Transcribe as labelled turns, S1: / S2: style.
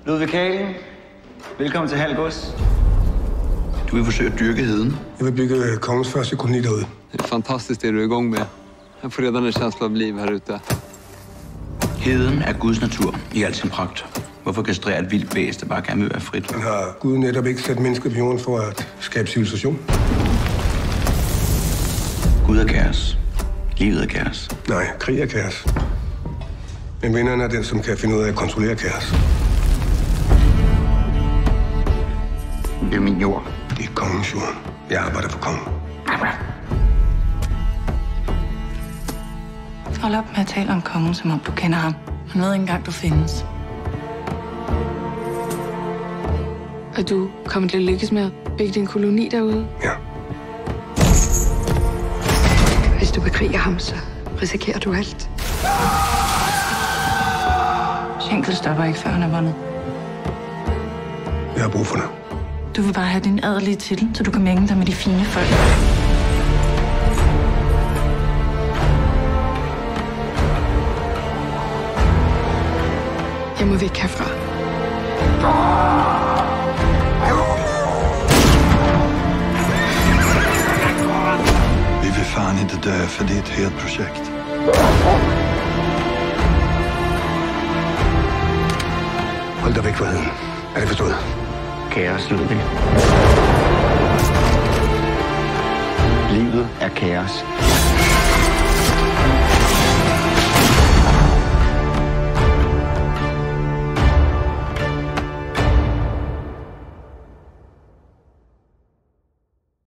S1: Ludvig Kagen, velkommen til Halgås.
S2: Du vil forsøge at dyrke heden.
S3: Jeg vil bygge kongens første koloni derude.
S4: Det er fantastisk, det du er i gang med. Jeg får redan en känsla av liv her ute.
S2: Heden er Guds natur i al sin pragt. Hvorfor kastrere et vildt væsen, der bare gerne vil være frit?
S3: Man har Gud netop ikke sat mennesker på jorden for at skabe civilisation.
S2: Gud er kaos. Livet er kaos.
S3: Nej, krig er kaos. Men vinderen er den, som kan finde ud af at kontrollere kaos.
S2: Det er min jord.
S3: Det er kongens jord. Jeg arbejder for kongen.
S5: Hold op med at tale om kongen, som om du kender ham. Han ved ikke engang, du findes.
S6: Og du kommer til at lykkes med at bygge din koloni derude?
S3: Ja.
S6: Hvis du bekriger ham, så risikerer du alt.
S5: Schenkel stopper ikke, før han er vundet.
S3: Jeg har brug for dig.
S5: Du vil bare have din adelige titel, så du kan mænge dig med de fine folk.
S6: Jeg må væk herfra.
S7: Vi vil fan inte dö för det är ett helt projekt.
S3: Hold dig væk fra heden. Er det forstået?
S1: Kaos, Ludvig. Livet er kaos.